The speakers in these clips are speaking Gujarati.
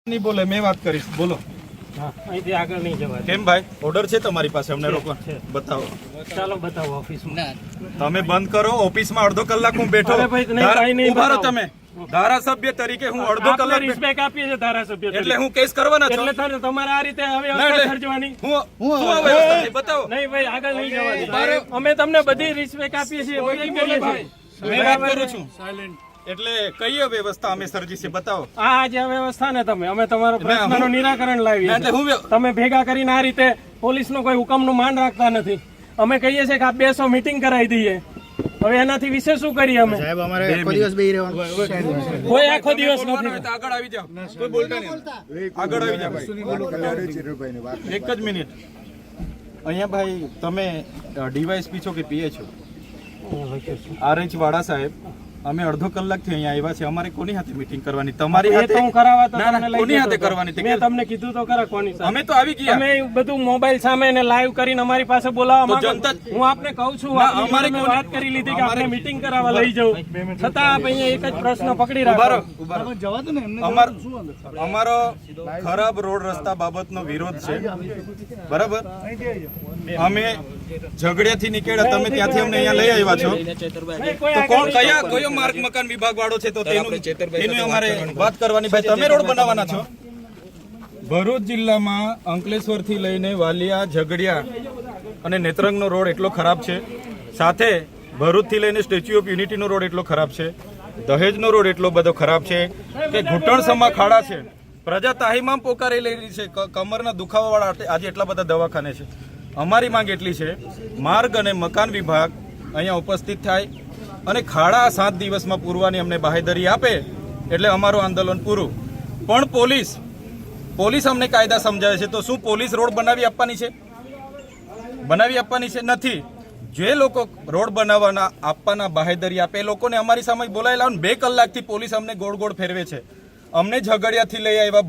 नहीं बोले मैं बात करीश बोलो। અહીંથી આગળ નહીં જવાય કેમ ભાઈ ઓર્ડર છે તમારી પાસે અમને રોકવા? બતાવો ચાલો બતાવો ઓફિસમાં તમે બંધ કરો ઓફિસમાં અડધો કલાક હું બેઠો અરે ભાઈ, નહીં, કાંઈ નહીં, ઉભા રહો બતાવો. તમે ધારાસભ્ય તરીકે હું અડધો કલાક રિસ્પેક્ટ આપીએ છીએ ધારાસભ્ય એટલે હું કેસ કરવાના છો એટલે તમારે આ રીતે હવે ના, એટલે સર્જવાની હું વ્યવસ્થા છે બતાવો નહીં ભાઈ આગળ નહીં જવાની અમે તમને બધી રિસ્પેક્ટ આપીએ છીએ બધી કરીએ છીએ મેં વાત કરું છું એટલે કઈ વ્યવસ્થા અમે સર્જી છે બતાવો આ જે વ્યવસ્થા ને અમે તમારો પ્રશ્નનું નિરાકરણ લાવીએ એટલે હું તમે ભેગા કરીને આ રીતે પોલીસનો કોઈ હુકમનું માન રાખતા નથી અમે કહીએ છીએ કે આ 200 મીટિંગ કરાવી દઈએ હવે એનાથી વિશે શું કરીએ અમે સાહેબ અમારે આખો દિવસ બેહી રહેવાનું કોઈ આખો દિવસ નથી આગળ આવી જાઓ કોઈ બોલતા નહીં આગળ આવી જાઓ એક જ મિનિટ અહીંયા ભાઈ તમે ડીવાયએસપી છો કે પીએ છો? આરએચ વાડા સાહેબ અમે અડધો કલાકથી અહીંયા આવ્યા છે અમારે કોની હાથે મીટિંગ કરવાની તમારી હાથે હું કરાવવા તો ના, તમને લઈ કોની જતો હાથે હતો. કરવાની તે મેં તમને કીધું તો ખરા કોની સાથે અમે તો આવી ગયા અમે બધું મોબાઈલ સામે ને લાઈવ કરીને અમારી પાસે બોલાવવા તો માંગો જનતા- છો. હું આપને કહું છું ના, આપની અમારે જોડે મેં કોને- વાત કરી લીધી કે આપણે મીટિંગ કરાવવા લઈ જવું છતાં આપ અહીંયા એક જ પ્રશ્ન પકડી ઉભા રહો, રાખો ઉભા રહો. અમારો ખરાબ રોડ રસ્તા બાબતનો વિરોધ છે બરાબર અમે ઝઘડિયાથી નીકળ્યા તમે ત્યાંથી અમને અહીંયા લઈ આવ્યા છો નહીં, કોઈ તો આગળ કોણ નહીં. કયો માર્ગ મકાન વિભાગ વાળો છે તો તેનું અમારે વાત કરવાની ભાઈ તમે રોડ બનાવવાના છો ભરૂચ જિલ્લામાં અંકલેશ્વરથી લઈને વાલિયા ઝઘડિયા અને નેત્રંગનો રોડ એટલો ખરાબ છે સાથે ભરૂચથી લઈને સ્ટેચ્યુ ઓફ યુનિટીનો રોડ એટલો ખરાબ છે દહેજનો રોડ એટલો બધો ખરાબ છે કે ઘૂંટણ સમા ખાડા છે પ્રજા તાહીમામ પોકારી લઈ રહી છે કમરના દુખાવાવાળા આજે એટલા બધા દવાખાને છે અમારી માંગ એટલી છે માર્ગ અને મકાન વિભાગ અહીંયા ઉપસ્થિત થાય અને ખાડા 7 દિવસમાં પૂરવાની અમને બાહેધરી આપે એટલે અમારું આંદોલન પૂરું પણ પોલીસ અમને કાયદા સમજાવે છે તો શું પોલીસ રોડ બનાવી આપવાની છે નથી જે લોકો રોડ બનાવવાના આપવાના બાહેધરી આપે એ લોકોને અમારી સામે બોલાવી લાવો 2 કલાકથી પોલીસ અમને ગોળ ગોળ ફેરવે છે અમને ઝઘડિયાથી લઈ આવ્યા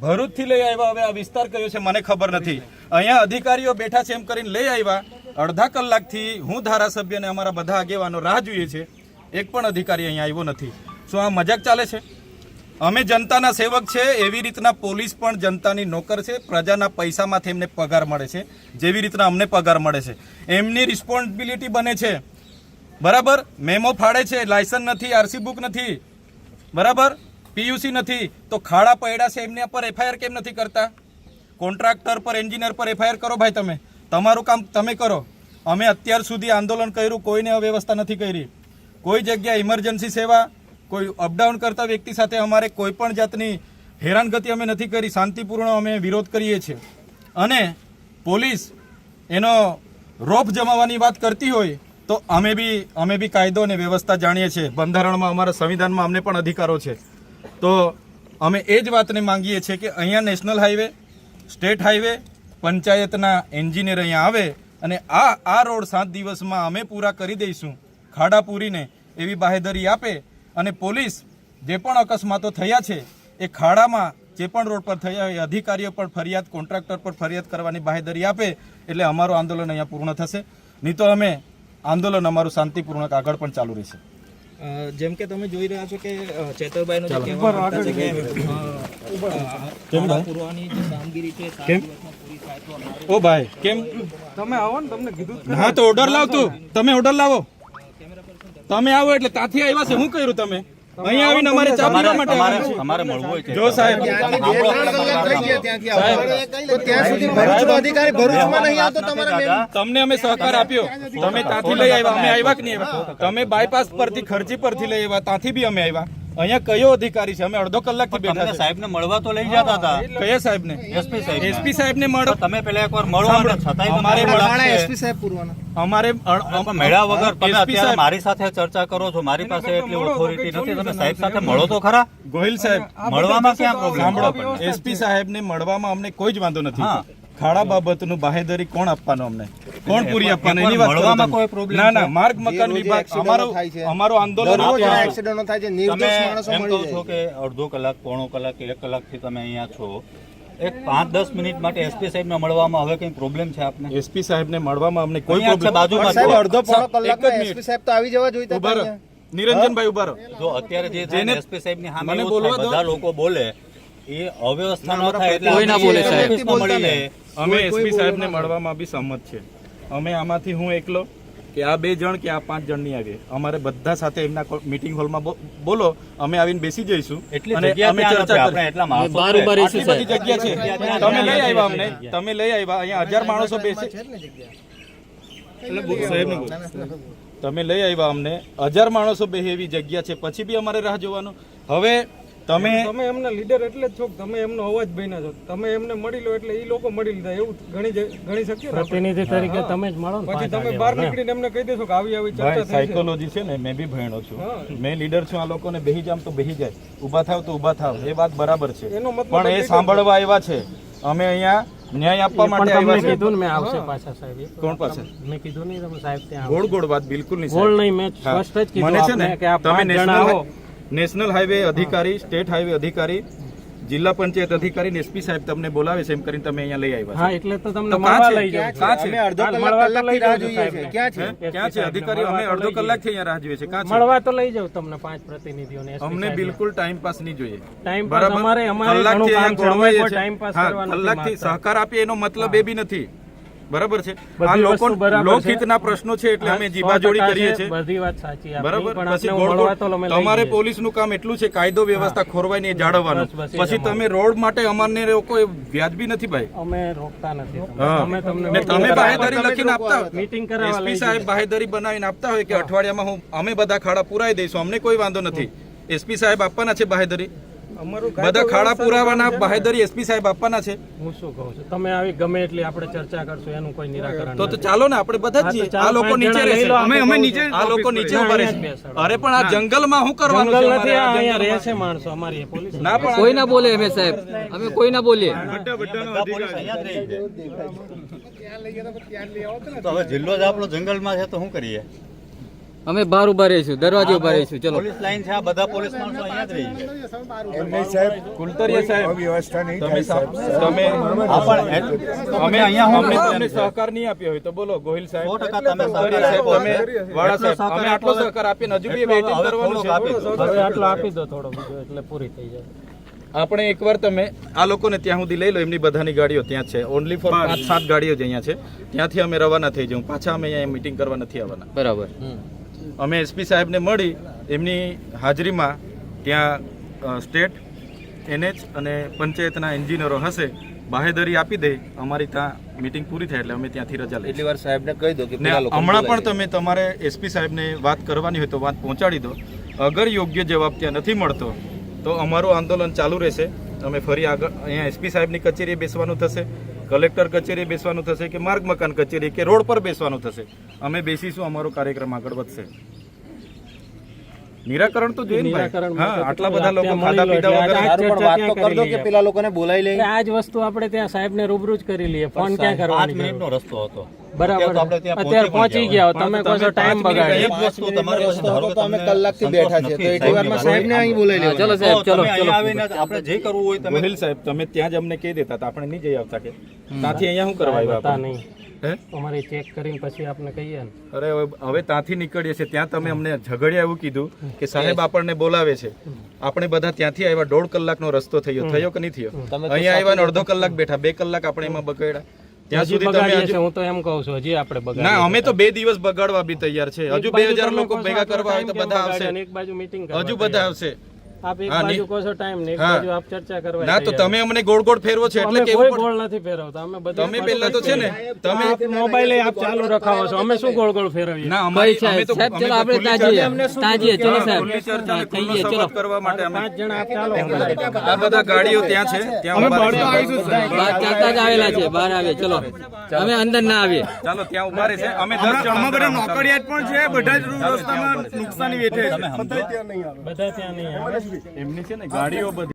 ભરૂચથી લઈ આવ્યા હવે આ વિસ્તાર કયો છે મને ખબર નથી અહીંયા અધિકારીઓ બેઠા છે એમ કરીને લઈ આવ્યા અડધા કલાકથી હું ધારાસભ્ય અને અમારા બધા આગેવાનો રાહ જોઈએ છે એક પણ અધિકારી અહીંયા આવ્યો નથી શું આ મજાક ચાલે છે અમે જનતાના સેવક છે એવી રીતના પોલીસ પણ જનતાની નોકર છે પ્રજાના પૈસામાંથી એમને પગાર મળે છે જેવી રીતના અમને પગાર મળે છે એમની રિસ્પોન્સિબિલિટી બને છે બરાબર મેમો ફાડે છે લાયસન્સ નથી આરસી બુક નથી બરાબર પીયુસી નથી તો ખાડા પડ્યા છે એમના પર એફઆઈઆર કેમ નથી કરતા કોન્ટ્રાક્ટર પર એન્જિનિયર પર એફઆઈઆર કરો ભાઈ તમે તમારું કામ તમે કરો અમે અત્યાર સુધી આંદોલન કર્યું કોઈને અવ્યવસ્થા નથી કરી કોઈ જગ્યાએ ઇમરજન્સી સેવા કોઈ અપડાઉન કરતા વ્યક્તિ સાથે અમારે કોઈ પણ જાતની હેરાનગતિ અમે નથી કરી શાંતિપૂર્ણ અમે વિરોધ કરીએ છીએ અને પોલીસ એનો રોપ જમાવવાની વાત કરતી હોય તો અમે બી કાયદો અને વ્યવસ્થા જાણીએ છીએ બંધારણમાં અમારા સંવિધાનમાં અમને પણ અધિકારો છે તો અમે એ જ વાતને માંગીએ છીએ કે અહીંયા નેશનલ હાઈવે સ્ટેટ હાઈવે પંચાયતના એન્જિનિયર અહીંયા આવે અને આ રોડ 7 દિવસમાં અમે પૂરા કરી દઈશું ખાડા પૂરીને એવી બાહેધરી આપે અને પોલીસ જે પણ અકસ્માતો થયા છે એ ખાડામાં જે પણ રોડ પર થયા હોય અધિકારીઓ પર ફરિયાદ કોન્ટ્રાક્ટર પર ફરિયાદ કરવાની બાહેધરી આપે એટલે અમારું આંદોલન અહીંયા પૂર્ણ થશે નહીં તો અમે આંદોલન અમારું શાંતિપૂર્વક આગળ પણ ચાલુ રહેશે જેમ કે તમે જોઈ રહ્યા છો કે ચેતરભાઈનો જે કહેવા માંગતા છે કે પૂરવાની જે કામગીરી છે 7 દિવસમાં પૂરી થાય તો ઓ ભાઈ કેમ તમે આવો ને તમને કીધું હા તો ઓર્ડર લાવ તું તમે ઓર્ડર લાવો તમે આવો એટલે ત્યાંથી આવ્યા છે શું કર્યું તમે અહીંયા આવીને અમારે ચા પીવા માટે આવ્યા છે. અમારે મળવું હોય છે જો સાહેબ તમને અમે સહકાર આપ્યો તમે ત્યાંથી લઈ આવ્યા અમે આવ્યા કે નહીં આવ્યા તમે બાયપાસ પરથી ખર્ચી પરથી લઈ આવ્યા ત્યાંથી બી અમે આવ્યા અહીંયા કયો અધિકારી છે અમે અડધો કલાકથી બેઠા છે સાહેબ ને મળવા તો લઈ જતા હતા કયા સાહેબ ને એસપી સાહેબ ને મળો તમે પેલા એકવાર મળો અને છતાંય અમારે અમારે મળ્યા વગર તમે અત્યારે મારી સાથે ચર્ચા કરો છો મારી પાસે એટલી ઓથોરિટી નથી તમે સાહેબ સાથે મળો તો ખરા ગોહિલ સાહેબ મળવામાં ક્યાં પ્રોબ્લેમ સાંભળો એસપી સાહેબ ને મળવામાં અમને કોઈ જ વાંધો નથી ખાડા બાબતનું બાહેધરી કોણ આપવાનું અમને કોણ પૂરી આપવાનું એની વાત મળવામાં કોઈ પ્રોબ્લેમ ના માર્ગ મકાન વિભાગ અમારો આંદોલન એક્સિડન્ટો થાય છે તમે નિર્દોષ માણસો એમ મળી કહો છો કે અડધો કલાક પોણો કલાક 1 કલાકથી તમે અહીંયા છો એક 5-10 મિનિટ માટે એસપી સાહેબ ને મળવામાં હવે કઈ પ્રોબ્લેમ છે આપને એસપી સાહેબ ને મળવામાં અમને કોઈ અહીંયા છે પ્રોબ્લેમ બાજુમાં સાહેબ જ. અડધો પોણો કલાકમાં એસપી સાહેબ તો આવી જવા જોઈતા ઉભા રહો હતા નિરંજનભાઈ ઉભા રહો જો અત્યારે જે છે જેને- એસપી સાહેબ ની સામે મને એવું બોલવા થાય, દો. બધા લોકો બોલે એ અવ્યવસ્થા ન થાય એટલે કોઈ ના બોલે સાહેબ. ઓફિસમાં મળીએ. અમે એસપી સાહેબને મળવામાં બી સંમત છે. અમે આમાંથી હું એકલો કે આ 2 જણ કે આ 5 જણ નહીં આવીએ. અમારે બધા સાથે એમના મીટિંગ હોલમાં બોલો, અમે આવીને બેસી જઈશું એટલી અને જગ્યા અમે ત્યાં નથી. ચર્ચા આપણે એટલા માણસો બાર છે. ઉભા રહીશું આટલી બધી સાહેબ. જગ્યા છે. તમે લઈ આવ્યા અમને, તમે લઈ આવ્યા અહીંયા 1000 માણસો બેસે. તમે લઈ આવ્યા અમને 1000 માણસો બેસે એવી જગ્યા છે, પછી બી અમારે રાહ જોવાનું. હવે તમે તમે એમના લીડર એટલે જ છો કે તમે એમનો અવાજ બન્યા છો. તમે એમને મળી લો એટલે એ લોકો મળી લીધા એવું ગણી શકીએ ને આપણે? પ્રતિનિધિ તરીકે તમે જ મળો ને પછી પાંચ તમે બહાર નીકળીને એમને કહી દેશો કે આવી આવી ચર્ચા ભાઈ થઈ છે. સાયકોલોજી છે ને, મેં બી ભણ્યો છું. મેં લીડર છું. આ લોકોને બેહી જામ તો બેહી જાય, ઊભા થાવ તો ઊભા થાવ, એ વાત બરાબર છે. એનો મતલબ પણ એ સાંભળવા આવ્યા છે. અમે અહીંયા ન્યાય આપવા માટે તમને આવ્યા છે. કીધું ને મેં આવશે પાછા સાહેબ. કોણ પાસે? મેં કીધું નહીં તમે સાહેબ ત્યાં ગોળ ગોળ વાત બિલકુલ નહીં ગોળ સાહેબ. નહીં, મેં હા. સ્પષ્ટ જ મને કીધું છે ને, આપને કે આ તમે 5 જણા આવો. નેશનલ હાઈવે અધિકારી, સ્ટેટ હાઈવે અધિકારી, જિલ્લા પંચાયત અધિકારી, એસપી સાહેબ તમને બોલાવે છે એમ કરીને તમે અહીંયા લઈ આવ્યા હા એટલે તો તમને તો મળવા કાં છે? લઈ જાઉં છું. કાં છે? હાલ મળવા તો લઈ જાઉં છું સાહેબને. છે? ક્યાં છે અધિકારી? અમે અડધો કલાકથી અહીંયા રાહ જોઈએ છે. કાં છે? મળવા તો લઈ જાઉં તમને 5 પ્રતિનિધિઓને. SP અમને સાહેબને. બિલકુલ ટાઈમ પાસ નહીં જોઈએ. ટાઈમ પાસ અમારે કલાકથી ઘણું કામ છે. અમે ગોળવાઈએ કોઈ છે. ટાઈમ પાસ હા, કરવા નથી કલાકથી માંગતા. સહકાર આપીએ એનો મતલબ એ બી નથી. બરાબર છે. આ બધી લોકો વસ્તુ બરાબર છે. લોકહિતના પ્રશ્નો છે એટલે અમે 100% જીબાજોડી કરીએ છીએ. બધી વાત સાચી આપની, બરાબર. પણ પછી આપણે ગોળ મળવા તો અમે લઈ તમારે જઈએ. પોલીસનું કામ એટલું છે, કાયદો વ્યવસ્થા ખોરવાય ને એ જાળવવાનું. બસ, બસ, એ પછી તમે રોડ માટે અમારને લોકો વ્યાજબી નથી ભાઈ. અમે રોકતા નથી તમને. હા. અમે તમને ને તમે બાહેધરી લખીને આપતા હોય. મીટિંગ કરાવવા એસપી લઈ સાહેબ બાહેધરી બનાવીને આપતા હોય કે અઠવાડિયામાં અમે બધા ખાડા પુરાઈ દઈશું, અમને કોઈ વાંધો નથી. એસપી સાહેબ આપવાના છે બાહેધરી, બધા ખાડા પુરાવાના બાહેધરી એસપી સાહેબ આપવાના છે. હું શું કહું છું, તમે આવી ગમે એટલી આપણે ચર્ચા કરશું એનું કોઈ નિરાકરણ તો નથી. ચાલો ને, આપણે બધા જ છીએ. ચાલો, આ લોકો 5 નીચે જણા રહેશે. લઈ લો, આપણે અમે કહું નીચે, છું. આ લોકો નીચે ઉભા રહેશે. અહીંયા જ બેસાડો. અરે પણ આ જંગલમાં શું કરવાનું છે? જંગલ અમારે નથી, આ અહીંયા જંગલમાં? રહે છે માણસો અમારી પોલીસ. ના પણ કોઈ ના બોલે અમે સાહેબ, અમે કોઈ ના બોલીએ. બધા પોલીસ અહીંયા જ રહી છે. તો હવે જિલ્લો જ આપણો જંગલમાં છે તો શું કરીએ? અમે બહાર ઉભા રહીશું, દરવાજે ઉભા રહીશું. ચલો પોલીસ લાઈન છે, આ બધા પોલીસ માણસો અહીંયા જ રહી છે. કુલતરીયા સાહેબ, તમે તમે અમે અહીંયા અમને તમને સહકાર નહીં આપ્યો હોય તો બોલો. ગોહિલ સાહેબ, 100% તમે કુલતરીયા સાહેબ, સહકાર તમે વાળા સાહેબ, અમે આટલો સહકાર આપીને હજુ બી વેઇટિંગ કરવાનું છે. હવે આટલો આપી દો થોડો બીજો એટલે પૂરી થઈ જાય. આપણે એકવાર તમે આ લોકોને ત્યાં સુધી લઈ લો. એમની બધાની ગાડીઓ ત્યાં છે. ઓનલી ફોર 5-7 ગાડીઓ જ અહીંયા છે. ત્યાંથી અમે રવાના થઈ જવું. પાછા અમે અહીંયા મીટિંગ કરવા નથી આવવાના. બરાબર. અમે એસપી સાહેબને મળી એમની હાજરીમાં ત્યાં સ્ટેટ, NH અને પંચાયતના એન્જિનિયરો હશે, બાહેધરી આપી દે. અમારી ત્યાં મીટિંગ પૂરી થાય એટલે અમે ત્યાંથી રજા લઈએ. એટલી વાર સાહેબને કહી દો કે ને હમણાં પણ તમે તમારે એસપી સાહેબને વાત કરવાની હોય તો વાત પહોંચાડી દો. અગર યોગ્ય જવાબ ત્યાં નથી મળતો તો અમારું આંદોલન ચાલુ રહેશે. અમે ફરી આગળ અહીંયા એસપી સાહેબની કચેરીએ બેસવાનું થશે, કલેક્ટર કચેરીએ બેસવાનું થશે, કે માર્ગ મકાન કચેરી કે રોડ પર બેસવાનું થશે. અમે બેસીશું, અમારો કાર્યક્રમ આગળ વધશે. નિરાકરણ તો જોઈએ ને ભાઈ. નિરાકરણ હા, માટે આટલા તો બધા લોકો ત્યાં ખાધા મળી લો પીધા એટલે વગર આ ચર્ચા ત્યાં કરી લઈએ. પેલા લોકોને બોલાવી લઈ. આ જ વસ્તુ આપણે ત્યાં સાહેબને રૂબરૂ જ કરી લઈએ. ફોન ક્યાં 5 કરવાની મિનિટનો જરૂર? રસ્તો હતો. બરાબર, આપણે ત્યાં અત્યારે પહોંચી ગયા હો. તમે કહો છો ટાઈમ બગાડે. એક વસ્તુ તમારી પાસે ધારો કે અમે તમને કલાકથી બેઠા છે તો એટલી વારમાં સાહેબને અહીં બોલાવી હા, ચલો લેવાના. સાહેબ, ચલો તમે અહીંયા ચલો. આવીને આપણે જે કરવું હોય તમે ગોહિલ સાહેબ, તમે ત્યાં જ અમને કહી દેતા હતા, આપણે નહીં જઈ આવતા કે ત્યાંથી અહીંયા શું કરવા આવ્યા બતા આપણે? નહીં, હે? અમારી ચેક કરીને પછી આપને કહીએ ને. અરે હવે ત્યાંથી નીકળીએ છીએ. ત્યાં તમે અમને ઝઘડિયા એવું કીધું કે સાહેબ આપણને બોલાવે છે. આપણે બધા ત્યાંથી આવ્યા. 1.5 કલાકનો રસ્તો થયો કે નહીં થયો? અહીંયા આવ્યા ને અડધો કલાક બેઠા, 2 કલાક આપણે એમાં બગાડ્યા. ત્યાં હજી સુધી તમે બગાડીએ હજુ- છે, હું તો એમ કહું છું હજી આપણે બગાડીએ ના, છે. અમે તો 2 દિવસ બગાડવા બી તૈયાર છે. હજુ એક બાજુ 2000 તમે લોકો કહો છો ભેગા આટલો કરવા હોય તો time બધા કેમ આવશે. બગાડ્યો ને એક બાજુ meeting કરવા હજુ તૈયાર. બધા આવશે. આપ એક હા, બાજુ કહો છો ટાઈમ ને એક હા. બાજુ આપ ચર્ચા કરવા ના, તો તૈયાર. તમે અમને ગોળ ગોળ ફેરવો છો એટલે અમે કેવું કોઈ પડે? ગોળ નથી ફેરવતા. અમે બધા તમે પહેલા તો છે ને, તમે આપ મોબાઈલે આપ ચાલુ રખાવો છો. અમે શું ગોળ ગોળ ફેરવીએ? ના, ભાઈ અમારી અમે સાહેબ, તો સાહેબ, અમે ચલો તો આપણે ખુલ્લી ત્યાં જઈએ. ચર્ચા- ત્યાં જઈએ, ચલો સાહેબ. ખુલ્લી ચર્ચા ને થઈ ખુલ્લો ગઈ, ચલો. સંવાદ કરવા માટે અમે 5 જણા આપ ચાલો. આ બધા ગાડીઓ ત્યાં છે, ત્યાં ઉભા રહેશે. બહાર ચાલતા જ આવેલા છે, બહાર આવે. ચલો, અમે અંદર ના આવીએ. ચાલો ત્યાં ઉભા રહેશે. અમે 10 જણા બધા નોકરિયાત પણ છે. બધા જ રસ્તામાં નુકસાની વેઠે છે. બધા ત્યાં નહીં આવે. એમની છે ને ગાડીઓ બધી